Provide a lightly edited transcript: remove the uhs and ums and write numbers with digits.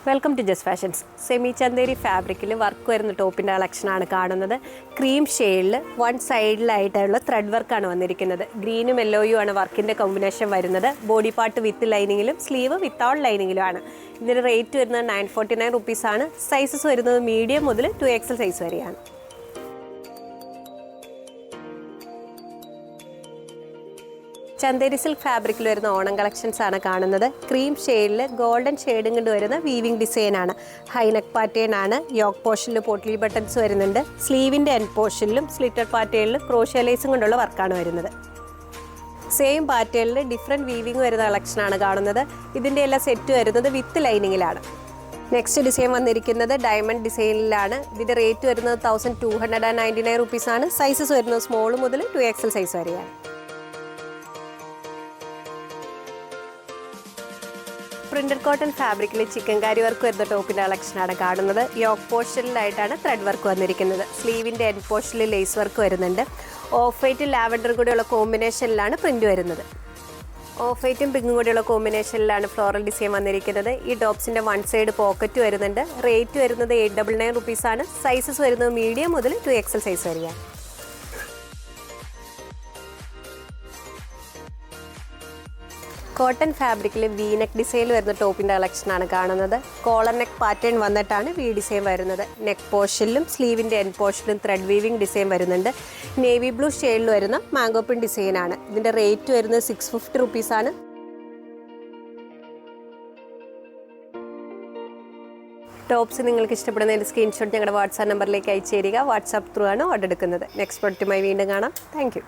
Welcome to just fashions. Semi Chanderi ഫാബ്രിക്കിൽ work വരുന്ന ടോപ്പിൻ്റെ കളക്ഷനാണ് കാണുന്നത്. ക്രീം ഷെയ്ഡിൽ വൺ സൈഡിലായിട്ടുള്ള ത്രെഡ് വർക്കാണ് വന്നിരിക്കുന്നത്. ഗ്രീനും യെല്ലോയും ആണ് വർക്കിൻ്റെ കോമ്പിനേഷൻ വരുന്നത്. ബോഡി പാർട്ട് വിത്ത് ലൈനിങ്ങിലും സ്ലീവ് വിത്തൗട്ട് ലൈനിങ്ങിലുമാണ്. ഇതിൻ്റെ റേറ്റ് വരുന്നത് 949 റുപ്പീസാണ്. സൈസസ് വരുന്നത് മീഡിയം മുതൽ 2XL സൈസ് വരെയാണ്. ചന്തേരി സിൽക്ക് ഫാബ്രിക്കിൽ വരുന്ന ഓണം കളക്ഷൻസ് ആണ് കാണുന്നത്. ക്രീം ഷെയ്ഡിൽ ഗോൾഡൻ ഷെയ്ഡും കൊണ്ട് വരുന്ന വീവിംഗ് ഡിസൈനാണ്. ഹൈനെക്ക് പാറ്റേൺ ആണ്. യോക്ക് പോർഷനിൽ പോട്ട്ലി ബട്ടൺസ് വരുന്നുണ്ട്. സ്ലീവിൻ്റെ എൻഡ് പോർഷനിലും സ്ലിറ്റഡ് പാറ്റേണിലും ക്രോഷ്യ ലേസും കൊണ്ടുള്ള വർക്കാണ് വരുന്നത്. സെയിം പാറ്റേണിൽ ഡിഫറെൻറ്റ് വീവിംഗ് വരുന്ന കളക്ഷനാണ് കാണുന്നത്. ഇതിൻ്റെ എല്ലാ സെറ്റ് വരുന്നത് വിത്ത് ലൈനിങ്ങിലാണ്. നെക്സ്റ്റ് ഡിസൈൻ വന്നിരിക്കുന്നത് ഡയമണ്ട് ഡിസൈനിലാണ്. ഇതിൻ്റെ റേറ്റ് വരുന്നത് 1299 റുപ്പീസാണ്. സൈസസ് വരുന്നത് സ്മോൾ മുതൽ 2XL സൈസ് വരെയാണ്. പ്രിന്റഡ് കോട്ടൺ ഫാബ്രിക്കിൽ ചിക്കൻകാരി വർക്ക് വരുന്ന ടോപ്പിൻ്റെ കളക്ഷനാണ് കാണുന്നത്. യോക്ക് പോർഷനിലായിട്ടാണ് ത്രെഡ് വർക്ക് വന്നിരിക്കുന്നത്. സ്ലീവിൻ്റെ എൻഡ് പോർഷനിൽ ലേസ് വർക്ക് വരുന്നുണ്ട്. ഓഫ് വൈറ്റ് ലാവൻഡർ കൂടെയുള്ള കോമ്പിനേഷനിലാണ് പ്രിന്റ് വരുന്നത്. ഓഫ് വൈറ്റും പിങ്കും കൂടെയുള്ള കോമ്പിനേഷനിലാണ് ഫ്ലോറൽ ഡിസൈൻ വന്നിരിക്കുന്നത്. ഈ ടോപ്സിൻ്റെ വൺ സൈഡ് പോക്കറ്റ് വരുന്നുണ്ട്. റേറ്റ് വരുന്നത് 899 റുപ്പീസാണ്. സൈസസ് വരുന്നത് മീഡിയം മുതൽ 2XL സൈസ് വരെയാണ്. കോട്ടൺ ഫാബ്രിക്കിൽ വി നെക്ക് ഡിസൈനിൽ വരുന്ന ടോപ്പിൻ്റെ കളക്ഷനാണ് കാണുന്നത്. കോളർ നെക്ക് പാറ്റേൺ വന്നിട്ടാണ് വി ഡിസൈൻ വരുന്നത്. നെക്ക് പോർഷനിലും സ്ലീവിൻ്റെ എൻഡ് പോർഷനിലും ത്രെഡ് വീവിംഗ് ഡിസൈൻ വരുന്നുണ്ട്. നേവി ബ്ലൂ ഷെയ്ഡിൽ വരുന്ന മാംഗോ പ്രിന്റ് ഡിസൈനാണ്. ഇതിൻ്റെ റേറ്റ് വരുന്നത് 650 റുപ്പീസാണ്. ടോപ്സ് നിങ്ങൾക്ക് ഇഷ്ടപ്പെടുന്നതിൻ്റെ സ്ക്രീൻഷോട്ട് ഞങ്ങളുടെ വാട്സാപ്പ് നമ്പറിലേക്ക് അയച്ചു തരിക. വാട്സാപ്പ് ത്രൂ ആണ് ഓർഡർ എടുക്കുന്നത്. നെക്സ്റ്റ് പ്രൊഡക്റ്റുമായി വീണ്ടും കാണാം. താങ്ക്